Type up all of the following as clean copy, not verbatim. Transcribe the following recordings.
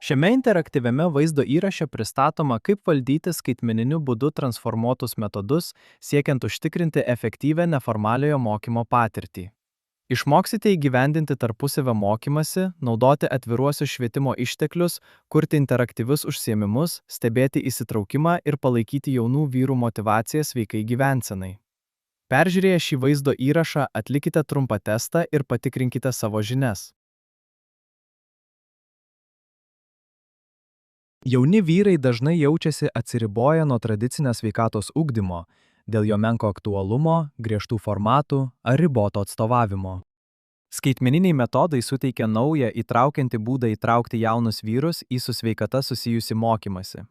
Šiame interaktyviame vaizdo įraše pristatoma, kaip valdyti skaitmeniniu būdu transformuotus metodus, siekiant užtikrinti efektyvią neformaliojo mokymo patirtį. Išmoksite įgyvendinti tarpusavio mokymąsi, naudoti atviruosius švietimo išteklius, kurti interaktyvius užsiėmimus, stebėti įsitraukimą ir palaikyti jaunų vyrų motyvaciją sveikai gyvensenai. Peržiūrėję šį vaizdo įrašą, atlikite trumpą testą ir patikrinkite savo žinias. Jauni vyrai dažnai jaučiasi atsiriboję nuo tradicinės sveikatos ugdymo, dėl jo menko aktualumo, griežtų formatų ar riboto atstovavimo. Skaitmeniniai metodai suteikia naują įtraukiantį būdą įtraukti jaunus vyrus į su sveikata susijusį mokymąsi.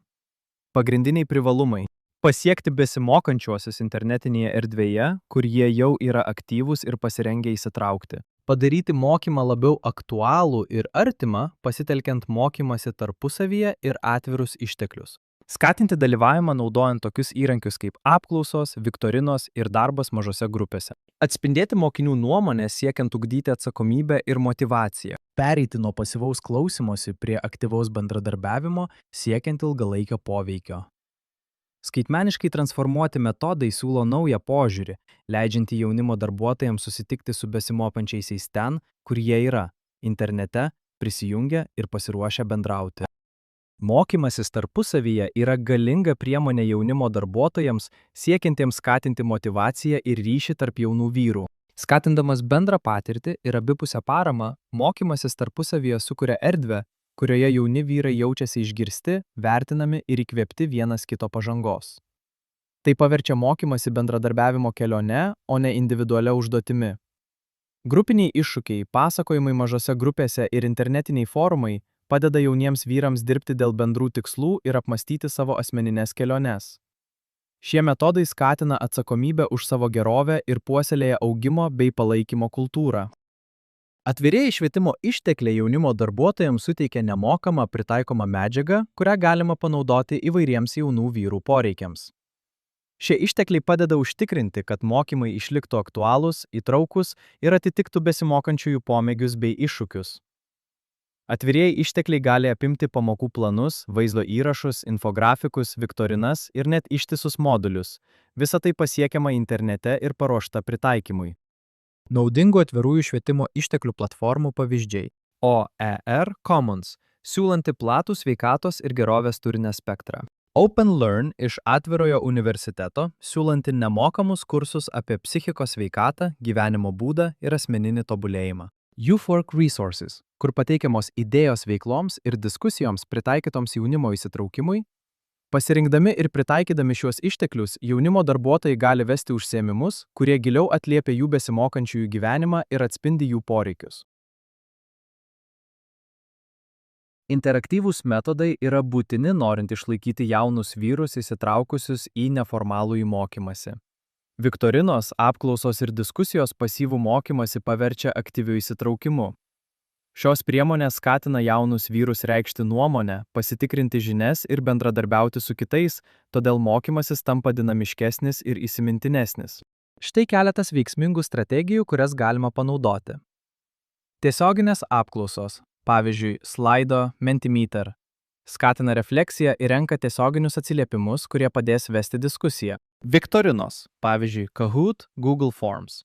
Pagrindiniai privalumai. Pasiekti besimokančiuosius internetinėje erdvėje, kur jie jau yra aktyvūs ir pasirengę įsitraukti. Padaryti mokymą labiau aktualų ir artimą, pasitelkiant mokymąsi tarpusavyje ir atvirus išteklius. Skatinti dalyvavimą naudojant tokius įrankius kaip apklausos, viktorinos ir darbas mažose grupėse. Atspindėti mokinių nuomonę siekiant ugdyti atsakomybę ir motyvaciją. Pereiti nuo pasyvaus klausymosi prie aktyvaus bendradarbiavimo siekiant ilgalaikio poveikio. Skaitmeniškai transformuoti metodai siūlo naują požiūrį, leidžiantį jaunimo darbuotojams susitikti su besimokančiaisiais ten, kur jie yra, internete, prisijungę ir pasiruošę bendrauti. Mokymasis tarpusavyje yra galinga priemonė jaunimo darbuotojams, siekiantiems skatinti motyvaciją ir ryšį tarp jaunų vyrų. Skatindamas bendrą patirtį ir abipusę paramą, mokymasis tarpusavyje sukuria erdvę, kurioje jauni vyrai jaučiasi išgirsti, vertinami ir įkvėpti vienas kito pažangos. Tai paverčia mokymasi bendradarbiavimo kelione, o ne individualia užduotimi. Grupiniai iššūkiai, pasakojimai mažose grupėse ir internetiniai forumai padeda jauniems vyrams dirbti dėl bendrų tikslų ir apmastyti savo asmenines keliones. Šie metodai skatina atsakomybę už savo gerovę ir puoselėja augimo bei palaikymo kultūrą. Atvirieji švietimo ištekliai jaunimo darbuotojams suteikia nemokamą pritaikomą medžiagą, kurią galima panaudoti įvairiems jaunų vyrų poreikiams. Šie ištekliai padeda užtikrinti, kad mokymai išliktų aktualūs, įtraukus ir atitiktų besimokančiųjų pomėgius bei iššūkius. Atvirieji ištekliai gali apimti pamokų planus, vaizdo įrašus, infografikus, viktorinas ir net ištisus modulius. Visa tai pasiekiama internete ir paruošta pritaikymui. Naudingų atvirųjų švietimo išteklių platformų pavyzdžiai. OER Commons, siūlanti platų sveikatos ir gerovės turinio spektrą. OpenLearn iš atvirojo universiteto, siūlanti nemokamus kursus apie psichikos sveikatą, gyvenimo būdą ir asmeninį tobulėjimą. YouthWork Resources, kur pateikiamos idėjos veikloms ir diskusijoms pritaikytoms jaunimo įsitraukimui. Pasirinkdami ir pritaikydami šiuos išteklius, jaunimo darbuotojai gali vesti užsiėmimus, kurie giliau atliepia jų besimokančiųjų gyvenimą ir atspindi jų poreikius. Interaktyvūs metodai yra būtini norint išlaikyti jaunus vyrus įsitraukusius į neformalųjį mokymąsi. Viktorinos, apklausos ir diskusijos pasyvų mokymąsi paverčia aktyviu įsitraukimu. Šios priemonės skatina jaunus vyrus reikšti nuomonę, pasitikrinti žinias ir bendradarbiauti su kitais, todėl mokymasis tampa dinamiškesnis ir įsimintinesnis. Štai keletas veiksmingų strategijų, kurias galima panaudoti. Tiesioginės apklausos, pavyzdžiui, Slido, Mentimeter, skatina refleksiją ir renka tiesioginius atsiliepimus, kurie padės vesti diskusiją. Viktorinos, pavyzdžiui, Kahoot, Google Forms.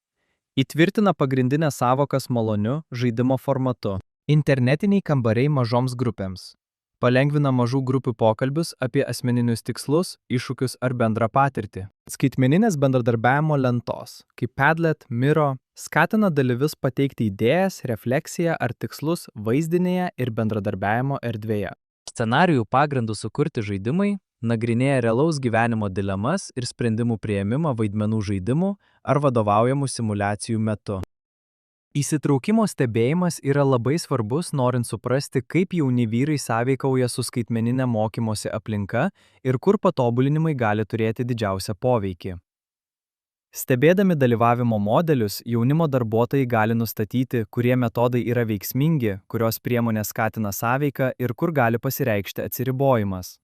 Įtvirtina pagrindinės sąvokas maloniu žaidimo formatu. Internetiniai kambariai mažoms grupėms. Palengvina mažų grupių pokalbius apie asmeninius tikslus, iššūkius ar bendrą patirtį. Skaitmeninės bendradarbiavimo lentos, kaip Padlet, Miro, skatina dalyvius pateikti idėjas, refleksiją ar tikslus vaizdinėje ir bendradarbiavimo erdvėje. Scenarijų pagrindų sukurti žaidimai nagrinėja realaus gyvenimo dilemas ir sprendimų priėmimą vaidmenų žaidimų ar vadovaujamų simulacijų metu. Įsitraukimo stebėjimas yra labai svarbus, norint suprasti, kaip jauni vyrai sąveikauja su skaitmeninė mokymosi aplinka ir kur patobulinimai gali turėti didžiausią poveikį. Stebėdami dalyvavimo modelius, jaunimo darbuotojai gali nustatyti, kurie metodai yra veiksmingi, kurios priemonės skatina sąveiką ir kur gali pasireikšti atsiribojimas.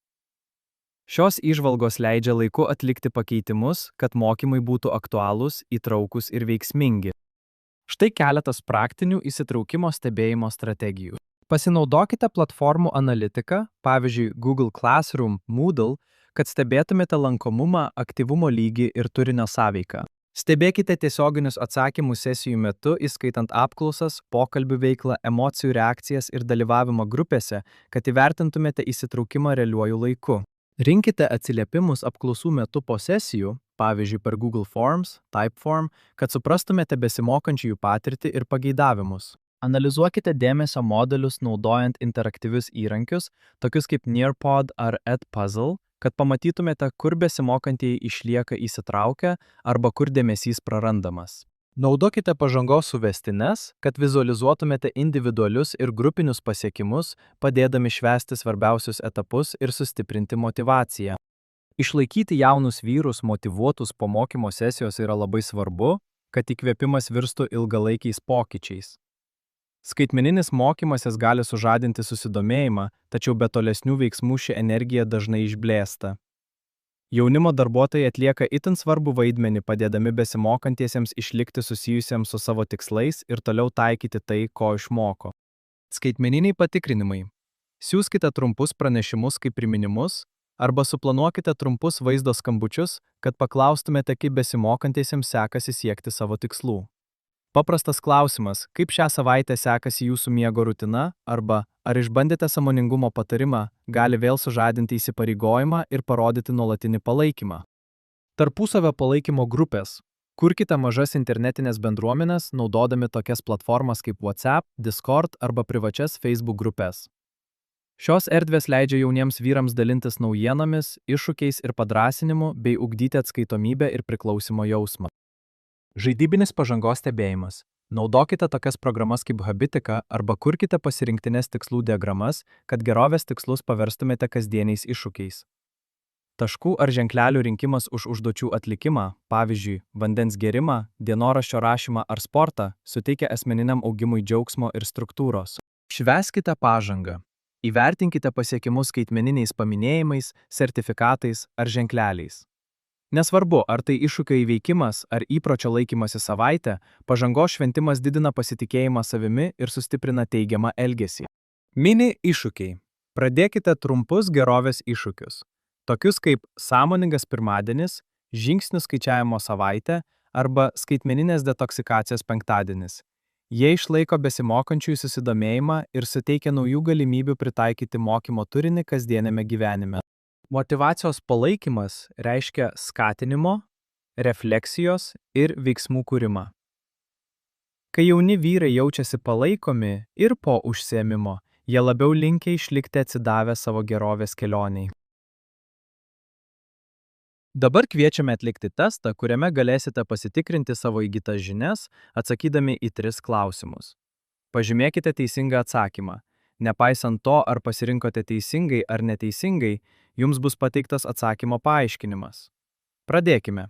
Šios įžvalgos leidžia laiku atlikti pakeitimus, kad mokymai būtų aktualūs, įtraukus ir veiksmingi. Štai keletas praktinių įsitraukimo stebėjimo strategijų. Pasinaudokite platformų analitiką, pavyzdžiui Google Classroom, Moodle, kad stebėtumėte lankomumą, aktyvumo lygį ir turinio sąveiką. Stebėkite tiesioginius atsakymų sesijų metu, įskaitant apklausas, pokalbių veiklą, emocijų reakcijas ir dalyvavimą grupėse, kad įvertintumėte įsitraukimą realiuoju laiku. Rinkite atsiliepimus apklausų metu po sesijų, pavyzdžiui per Google Forms, Typeform, kad suprastumėte besimokančiųjų patirtį ir pageidavimus. Analizuokite dėmesio modelius naudojant interaktyvius įrankius, tokius kaip Nearpod ar Edpuzzle, kad pamatytumėte, kur besimokantieji išlieka įsitraukę arba kur dėmesys prarandamas. Naudokite pažangos suvestines, kad vizualizuotumėte individualius ir grupinius pasiekimus, padėdami švęsti svarbiausius etapus ir sustiprinti motyvaciją. Išlaikyti jaunus vyrus motyvuotus po mokymo sesijos yra labai svarbu, kad įkvėpimas virstų ilgalaikiais pokyčiais. Skaitmeninis mokymasis gali sužadinti susidomėjimą, tačiau be tolesnių veiksmų ši energija dažnai išblėsta. Jaunimo darbuotojai atlieka itin svarbų vaidmenį, padėdami besimokantiesiems išlikti susijusiems su savo tikslais ir toliau taikyti tai, ko išmoko. Skaitmeniniai patikrinimai. Siųskite trumpus pranešimus kaip priminimus, arba suplanuokite trumpus vaizdo skambučius, kad paklaustumėte, kaip besimokantiesiems sekasi siekti savo tikslų. Paprastas klausimas, kaip šią savaitę sekasi jūsų miego rutina, arba ar išbandėte sąmoningumo patarimą, gali vėl sužadinti įsipareigojimą ir parodyti nuolatinį palaikymą. Tarpusavio palaikymo grupės. Kurkite mažas internetinės bendruomenes, naudodami tokias platformas kaip WhatsApp, Discord arba privačias Facebook grupės. Šios erdvės leidžia jauniems vyrams dalintis naujienomis, iššūkiais ir padrąsinimu, bei ugdyti atskaitomybę ir priklausimo jausmą. Žaidybinis pažangos stebėjimas. Naudokite tokias programas kaip Habitika arba kurkite pasirinktinės tikslų diagramas, kad gerovės tikslus paverstumėte kasdieniais iššūkiais. Taškų ar ženklelių rinkimas už užduočių atlikimą, pavyzdžiui, vandens gėrimą, dienoraščio rašymą ar sportą, suteikia asmeniniam augimui džiaugsmo ir struktūros. Švęskite pažangą. Įvertinkite pasiekimus skaitmeniniais paminėjimais, sertifikatais ar ženkleliais. Nesvarbu, ar tai iššūkio įveikimas ar įpročio laikymasi savaitę, pažangos šventimas didina pasitikėjimą savimi ir sustiprina teigiamą elgesį. Mini iššūkiai. Pradėkite trumpus gerovės iššūkius, tokius kaip sąmoningas pirmadienis, žingsnių skaičiavimo savaitė arba skaitmeninės detoksikacijos penktadienis. Jie išlaiko besimokančiųjų susidomėjimą ir suteikia naujų galimybių pritaikyti mokymo turinį kasdieniame gyvenime. Motyvacijos palaikymas reiškia skatinimo, refleksijos ir veiksmų kūrimą. Kai jauni vyrai jaučiasi palaikomi ir po užsiėmimo, jie labiau linkę išlikti atsidavę savo gerovės kelioniai. Dabar kviečiame atlikti testą, kuriame galėsite pasitikrinti savo įgytas žinias, atsakydami į 3 klausimus. Pažymėkite teisingą atsakymą. Nepaisant to, ar pasirinkote teisingai ar neteisingai, jums bus pateiktas atsakymo paaiškinimas. Pradėkime.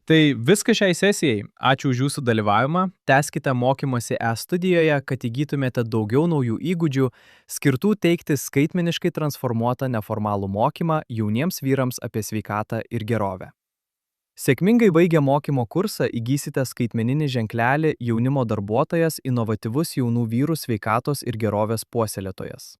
Tai viskas šiai sesijai. Ačiū už jūsų dalyvavimą. Tęskite mokymąsi e-studijoje, kad įgytumėte daugiau naujų įgūdžių, skirtų teikti skaitmeniškai transformuotą neformalų mokymą jauniems vyrams apie sveikatą ir gerovę. Sėkmingai baigę mokymo kursą įgysite skaitmeninį ženklelį jaunimo darbuotojas, inovatyvus jaunų vyrų sveikatos ir gerovės puoselėtojas.